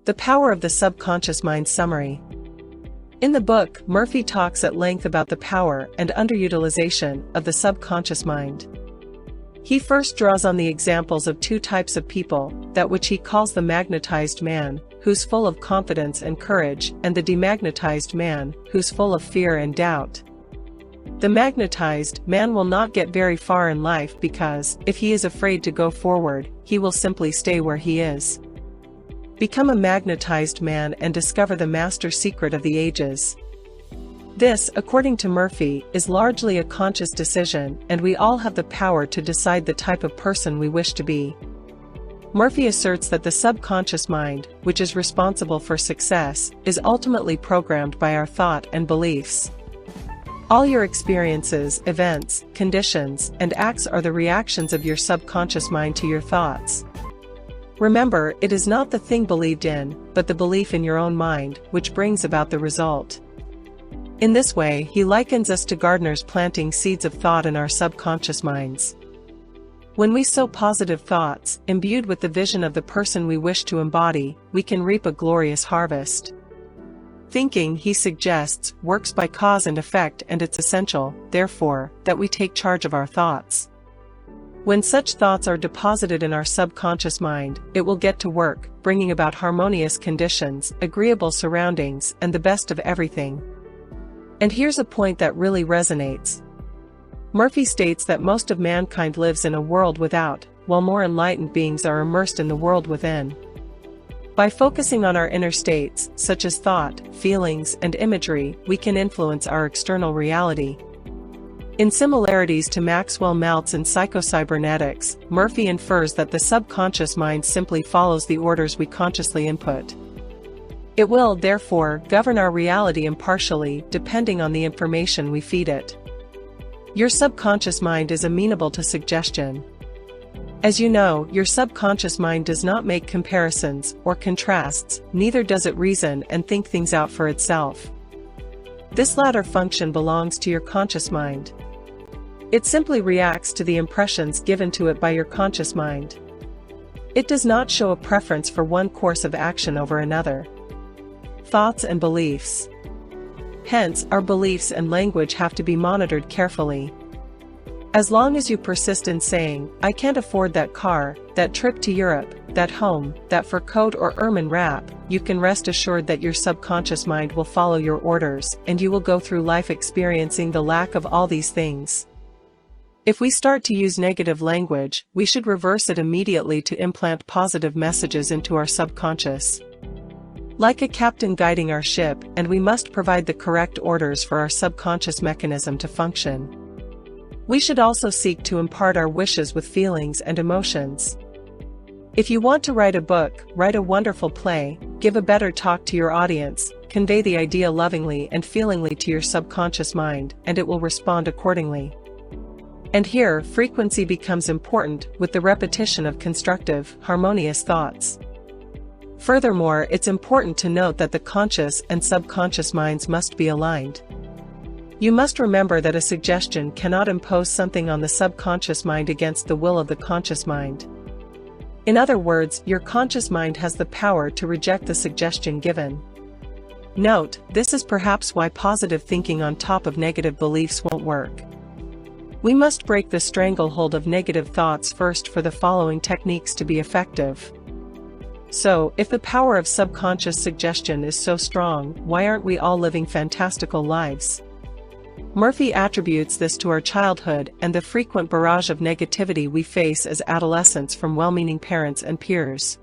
The Power of the Subconscious Mind Summary. In the book, Murphy talks at length about the power and underutilization of the subconscious mind. He first draws on the examples of two types of people, that which he calls the magnetized man, who's full of confidence and courage, and the demagnetized man, who's full of fear and doubt. The magnetized man will not get very far in life because, if he is afraid to go forward, he will simply stay where he is. Become a magnetized man and discover the master secret of the ages. This, according to Murphy, is largely a conscious decision, and we all have the power to decide the type of person we wish to be. Murphy asserts that the subconscious mind, which is responsible for success, is ultimately programmed by our thought and beliefs. All your experiences, events, conditions, and acts are the reactions of your subconscious mind to your thoughts. Remember, it is not the thing believed in, but the belief in your own mind, which brings about the result. In this way, he likens us to gardeners planting seeds of thought in our subconscious minds. When we sow positive thoughts, imbued with the vision of the person we wish to embody, we can reap a glorious harvest. Thinking, he suggests, works by cause and effect, and it's essential, therefore, that we take charge of our thoughts. When such thoughts are deposited in our subconscious mind, it will get to work, bringing about harmonious conditions, agreeable surroundings, and the best of everything. And here's a point that really resonates. Murphy states that most of mankind lives in a world without, while more enlightened beings are immersed in the world within. By focusing on our inner states, such as thought, feelings, and imagery, we can influence our external reality. In similarities to Maxwell Maltz and psychocybernetics, Murphy infers that the subconscious mind simply follows the orders we consciously input. It will, therefore, govern our reality impartially, depending on the information we feed it. Your subconscious mind is amenable to suggestion. As you know, your subconscious mind does not make comparisons or contrasts, neither does it reason and think things out for itself. This latter function belongs to your conscious mind. It simply reacts to the impressions given to it by your conscious mind. It does not show a preference for one course of action over another. Thoughts and beliefs. Hence, our beliefs and language have to be monitored carefully. As long as you persist in saying, "I can't afford that car, that trip to Europe, that home, that fur coat or ermine wrap," you can rest assured that your subconscious mind will follow your orders, and you will go through life experiencing the lack of all these things. If we start to use negative language, we should reverse it immediately to implant positive messages into our subconscious. Like a captain guiding our ship, and we must provide the correct orders for our subconscious mechanism to function. We should also seek to impart our wishes with feelings and emotions. If you want to write a book, write a wonderful play, give a better talk to your audience, convey the idea lovingly and feelingly to your subconscious mind, and it will respond accordingly. And here, frequency becomes important, with the repetition of constructive, harmonious thoughts. Furthermore, it's important to note that the conscious and subconscious minds must be aligned. You must remember that a suggestion cannot impose something on the subconscious mind against the will of the conscious mind. In other words, your conscious mind has the power to reject the suggestion given. Note, this is perhaps why positive thinking on top of negative beliefs won't work. We must break the stranglehold of negative thoughts first for the following techniques to be effective. So, if the power of subconscious suggestion is so strong, why aren't we all living fantastical lives? Murphy attributes this to our childhood and the frequent barrage of negativity we face as adolescents from well-meaning parents and peers.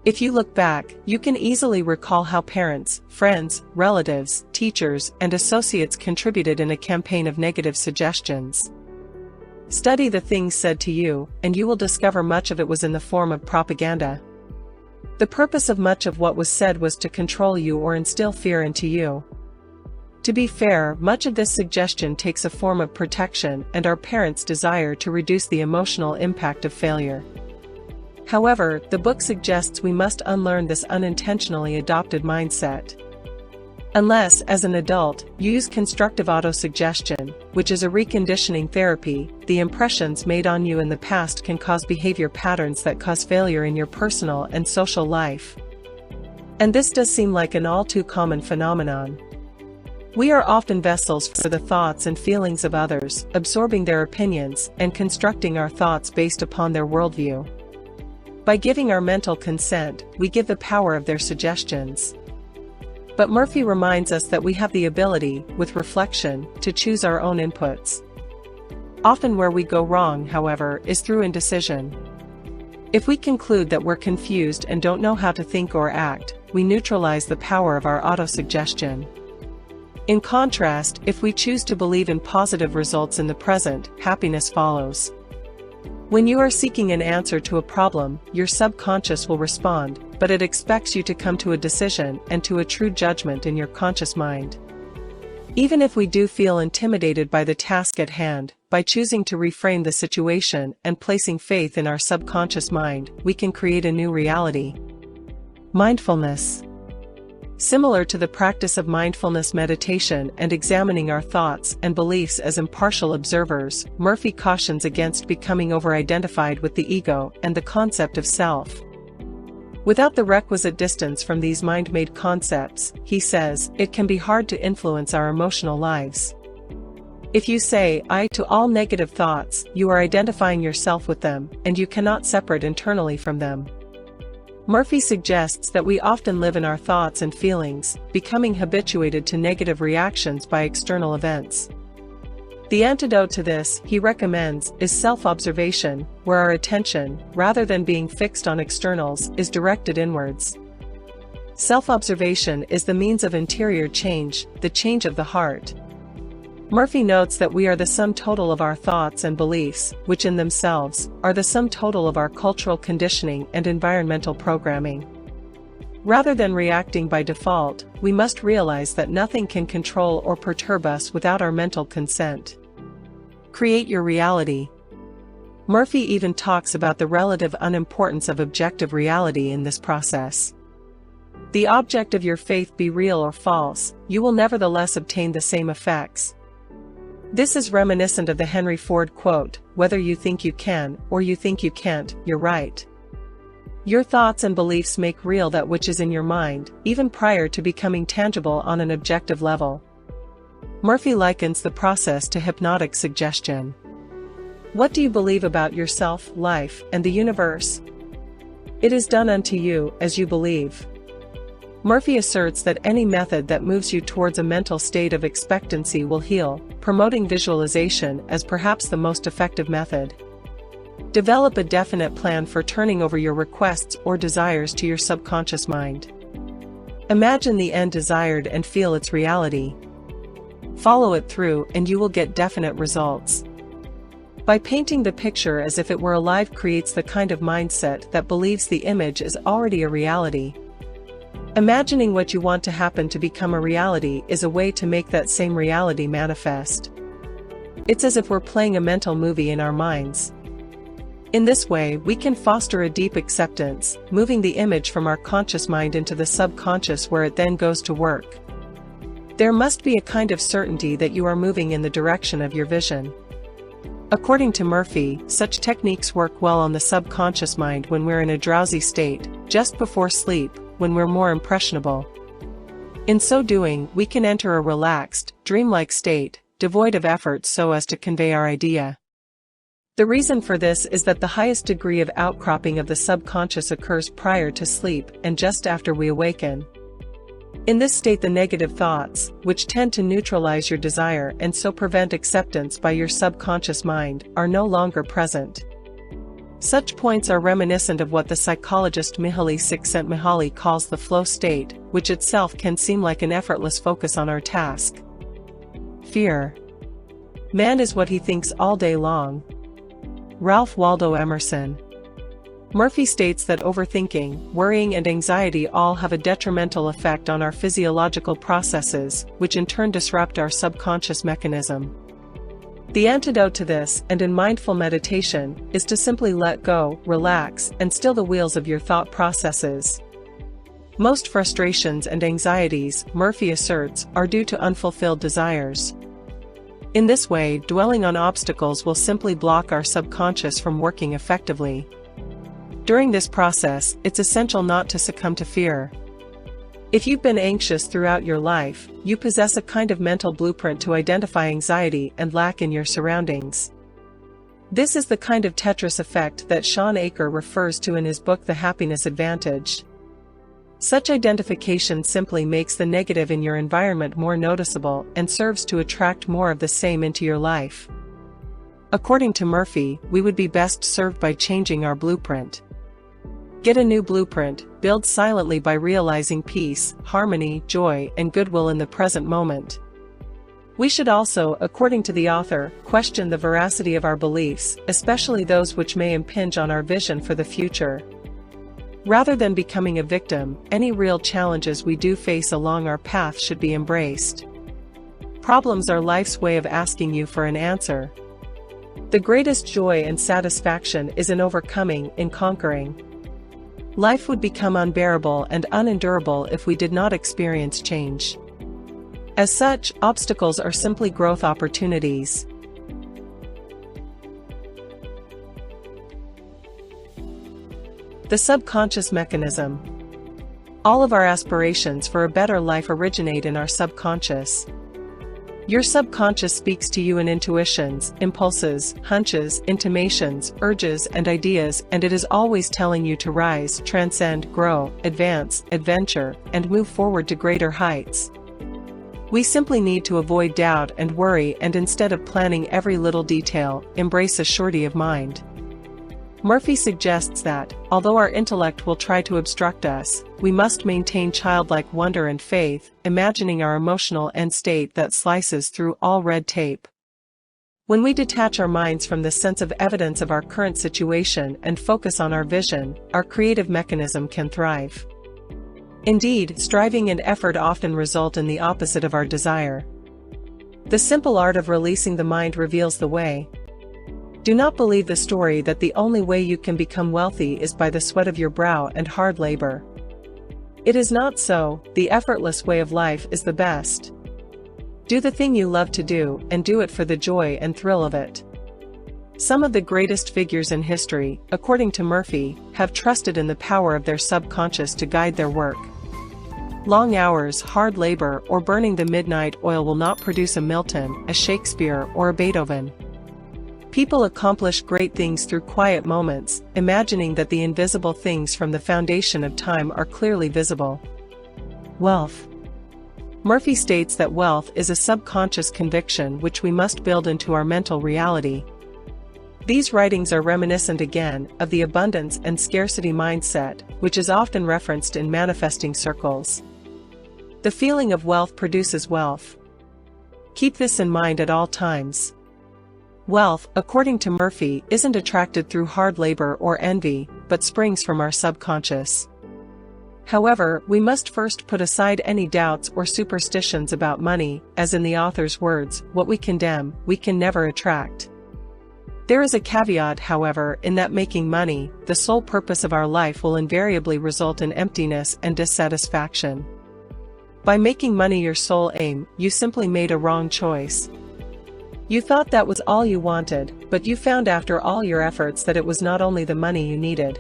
If you look back, you can easily recall how parents, friends, relatives, teachers, and associates contributed in a campaign of negative suggestions. Study the things said to you, and you will discover much of it was in the form of propaganda. The purpose of much of what was said was to control you or instill fear into you. To be fair, much of this suggestion takes a form of protection and our parents' desire to reduce the emotional impact of failure. However, the book suggests we must unlearn this unintentionally adopted mindset. Unless, as an adult, you use constructive autosuggestion, which is a reconditioning therapy, the impressions made on you in the past can cause behavior patterns that cause failure in your personal and social life. And this does seem like an all too common phenomenon. We are often vessels for the thoughts and feelings of others, absorbing their opinions and constructing our thoughts based upon their worldview. By giving our mental consent, we give the power of their suggestions. But Murphy reminds us that we have the ability, with reflection, to choose our own inputs. Often where we go wrong, however, is through indecision. If we conclude that we're confused and don't know how to think or act, we neutralize the power of our autosuggestion. In contrast, if we choose to believe in positive results in the present, happiness follows. When you are seeking an answer to a problem, your subconscious will respond, but it expects you to come to a decision and to a true judgment in your conscious mind. Even if we do feel intimidated by the task at hand, by choosing to reframe the situation and placing faith in our subconscious mind, we can create a new reality. Mindfulness. Similar to the practice of mindfulness meditation and examining our thoughts and beliefs as impartial observers, Murphy cautions against becoming over-identified with the ego and the concept of self. Without the requisite distance from these mind-made concepts, he says, it can be hard to influence our emotional lives. If you say "I" to all negative thoughts, you are identifying yourself with them, and you cannot separate internally from them. Murphy suggests that we often live in our thoughts and feelings, becoming habituated to negative reactions by external events. The antidote to this, he recommends, is self-observation, where our attention, rather than being fixed on externals, is directed inwards. Self-observation is the means of interior change, the change of the heart. Murphy notes that we are the sum total of our thoughts and beliefs, which in themselves, are the sum total of our cultural conditioning and environmental programming. Rather than reacting by default, we must realize that nothing can control or perturb us without our mental consent. Create your reality. Murphy even talks about the relative unimportance of objective reality in this process. The object of your faith be real or false, you will nevertheless obtain the same effects. This is reminiscent of the Henry Ford quote, "Whether you think you can, or you think you can't, you're right." Your thoughts and beliefs make real that which is in your mind, even prior to becoming tangible on an objective level. Murphy likens the process to hypnotic suggestion. What do you believe about yourself, life, and the universe? It is done unto you, as you believe. Murphy asserts that any method that moves you towards a mental state of expectancy will heal, promoting visualization as perhaps the most effective method. Develop a definite plan for turning over your requests or desires to your subconscious mind. Imagine the end desired and feel its reality. Follow it through and you will get definite results. By painting the picture as if it were alive creates the kind of mindset that believes the image is already a reality. Imagining what you want to happen to become a reality is a way to make that same reality manifest. It's as if we're playing a mental movie in our minds. In this way, we can foster a deep acceptance, moving the image from our conscious mind into the subconscious where it then goes to work. There must be a kind of certainty that you are moving in the direction of your vision. According to Murphy, such techniques work well on the subconscious mind when we're in a drowsy state, just before sleep, when we're more impressionable. In so doing, we can enter a relaxed, dreamlike state, devoid of effort so as to convey our idea. The reason for this is that the highest degree of outcropping of the subconscious occurs prior to sleep and just after we awaken. In this state the negative thoughts, which tend to neutralize your desire and so prevent acceptance by your subconscious mind, are no longer present. Such points are reminiscent of what the psychologist Mihaly Csikszentmihalyi calls the flow state, which itself can seem like an effortless focus on our task. Fear. Man is what he thinks all day long. Ralph Waldo Emerson. Murphy states that overthinking, worrying and anxiety all have a detrimental effect on our physiological processes, which in turn disrupt our subconscious mechanism. The antidote to this, and in mindful meditation, is to simply let go, relax, and still the wheels of your thought processes. Most frustrations and anxieties, Murphy asserts, are due to unfulfilled desires. In this way, dwelling on obstacles will simply block our subconscious from working effectively. During this process, it's essential not to succumb to fear. If you've been anxious throughout your life, you possess a kind of mental blueprint to identify anxiety and lack in your surroundings. This is the kind of Tetris effect that Sean Aker refers to in his book The Happiness Advantage. Such identification simply makes the negative in your environment more noticeable and serves to attract more of the same into your life. According to Murphy, we would be best served by changing our blueprint. Get a new blueprint, build silently by realizing peace, harmony, joy, and goodwill in the present moment. We should also, according to the author, question the veracity of our beliefs, especially those which may impinge on our vision for the future. Rather than becoming a victim, any real challenges we do face along our path should be embraced. Problems are life's way of asking you for an answer. The greatest joy and satisfaction is in overcoming, in conquering. Life would become unbearable and unendurable if we did not experience change. As such, obstacles are simply growth opportunities. The subconscious mechanism. All of our aspirations for a better life originate in our subconscious. Your subconscious speaks to you in intuitions, impulses, hunches, intimations, urges, and ideas, and it is always telling you to rise, transcend, grow, advance, adventure, and move forward to greater heights. We simply need to avoid doubt and worry, and instead of planning every little detail, embrace a surety of mind. Murphy suggests that, although our intellect will try to obstruct us, we must maintain childlike wonder and faith, imagining our emotional end state that slices through all red tape. When we detach our minds from the sense of evidence of our current situation and focus on our vision, our creative mechanism can thrive. Indeed, striving and effort often result in the opposite of our desire. The simple art of releasing the mind reveals the way. Do not believe the story that the only way you can become wealthy is by the sweat of your brow and hard labor. It is not so. The effortless way of life is the best. Do the thing you love to do, and do it for the joy and thrill of it. Some of the greatest figures in history, according to Murphy, have trusted in the power of their subconscious to guide their work. Long hours, hard labor, or burning the midnight oil will not produce a Milton, a Shakespeare, or a Beethoven. People accomplish great things through quiet moments, imagining that the invisible things from the foundation of time are clearly visible. Wealth. Murphy states that wealth is a subconscious conviction which we must build into our mental reality. These writings are reminiscent again of the abundance and scarcity mindset, which is often referenced in manifesting circles. The feeling of wealth produces wealth. Keep this in mind at all times. Wealth, according to Murphy, isn't attracted through hard labor or envy, but springs from our subconscious. However, we must first put aside any doubts or superstitions about money, as in the author's words, what we condemn, we can never attract. There is a caveat, however, in that making money, the sole purpose of our life, will invariably result in emptiness and dissatisfaction. By making money your sole aim, you simply made a wrong choice. You thought that was all you wanted, but you found after all your efforts that it was not only the money you needed.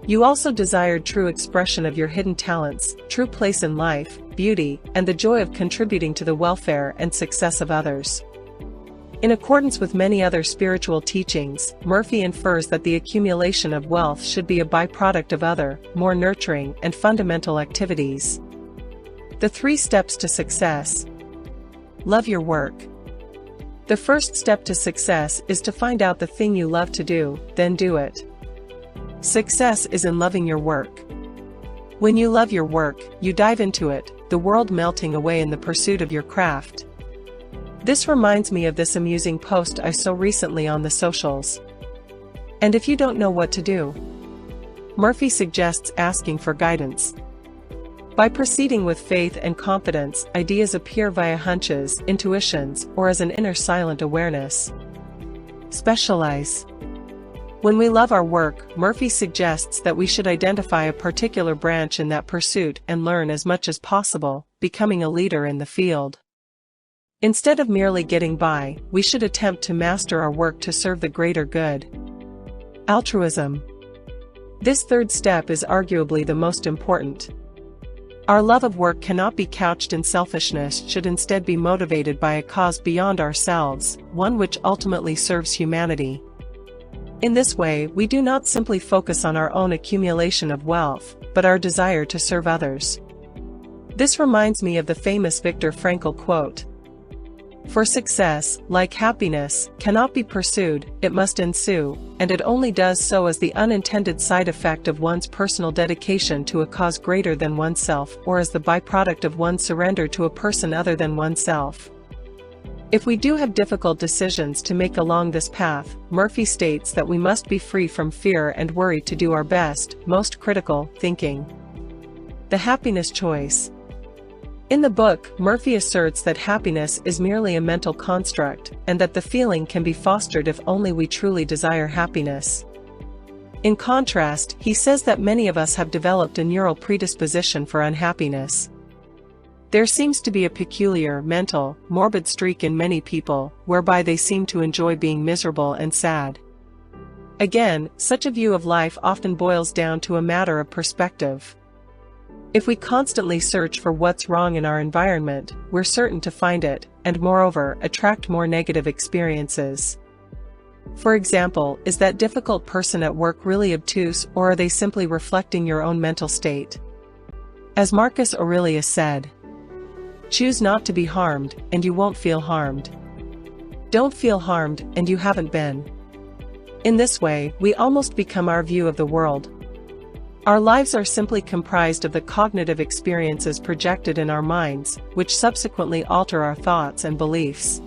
You also desired true expression of your hidden talents, true place in life, beauty, and the joy of contributing to the welfare and success of others. In accordance with many other spiritual teachings, Murphy infers that the accumulation of wealth should be a byproduct of other, more nurturing and fundamental activities. The 3 steps to success. Love your work. The first step to success is to find out the thing you love to do, then do it. Success is in loving your work. When you love your work, you dive into it, the world melting away in the pursuit of your craft. This reminds me of this amusing post I saw recently on the socials. And if you don't know what to do? Murphy suggests asking for guidance. By proceeding with faith and confidence, ideas appear via hunches, intuitions, or as an inner silent awareness. Specialize. When we love our work, Murphy suggests that we should identify a particular branch in that pursuit and learn as much as possible, becoming a leader in the field. Instead of merely getting by, we should attempt to master our work to serve the greater good. Altruism. This third step is arguably the most important. Our love of work cannot be couched in selfishness, should instead be motivated by a cause beyond ourselves, one which ultimately serves humanity. In this way, we do not simply focus on our own accumulation of wealth, but our desire to serve others. This reminds me of the famous Viktor Frankl quote, "For success, like happiness, cannot be pursued, it must ensue, and it only does so as the unintended side effect of one's personal dedication to a cause greater than oneself or as the byproduct of one's surrender to a person other than oneself." If we do have difficult decisions to make along this path, Murphy states that we must be free from fear and worry to do our best, most critical thinking. The happiness choice. In the book, Murphy asserts that happiness is merely a mental construct, and that the feeling can be fostered if only we truly desire happiness. In contrast, he says that many of us have developed a neural predisposition for unhappiness. There seems to be a peculiar, mental, morbid streak in many people, whereby they seem to enjoy being miserable and sad. Again, such a view of life often boils down to a matter of perspective. If we constantly search for what's wrong in our environment, we're certain to find it, and moreover, attract more negative experiences. For example, is that difficult person at work really obtuse, or are they simply reflecting your own mental state? As Marcus Aurelius said, "Choose not to be harmed, and you won't feel harmed. Don't feel harmed, and you haven't been." In this way, we almost become our view of the world. Our lives are simply comprised of the cognitive experiences projected in our minds, which subsequently alter our thoughts and beliefs.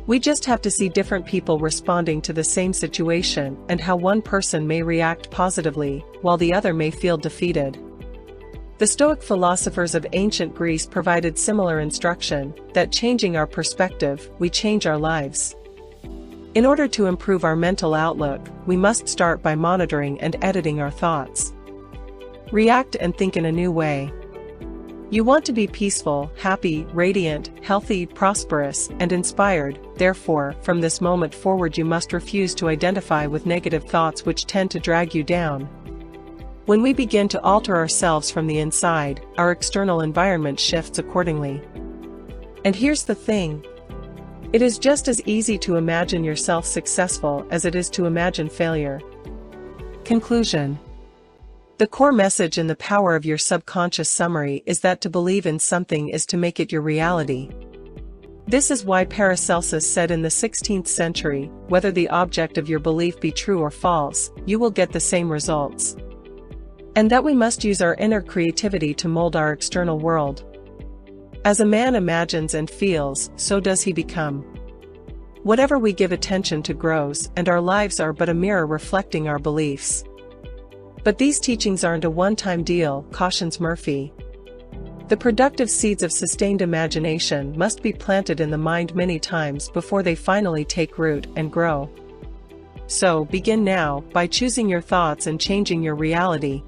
We just have to see different people responding to the same situation and how one person may react positively, while the other may feel defeated. The Stoic philosophers of ancient Greece provided similar instruction, that changing our perspective, we change our lives. In order to improve our mental outlook, we must start by monitoring and editing our thoughts. React and think in a new way. You want to be peaceful, happy, radiant, healthy, prosperous, and inspired. Therefore, from this moment forward you must refuse to identify with negative thoughts which tend to drag you down. When we begin to alter ourselves from the inside, our external environment shifts accordingly. And here's the thing. It is just as easy to imagine yourself successful as it is to imagine failure. Conclusion. The core message in The Power of Your Subconscious summary is that to believe in something is to make it your reality. This is why Paracelsus said in the 16th century, whether the object of your belief be true or false, you will get the same results. And that we must use our inner creativity to mold our external world. As a man imagines and feels, so does he become. Whatever we give attention to grows, and our lives are but a mirror reflecting our beliefs. But these teachings aren't a one-time deal, cautions Murphy. The productive seeds of sustained imagination must be planted in the mind many times before they finally take root and grow. So, begin now, by choosing your thoughts and changing your reality.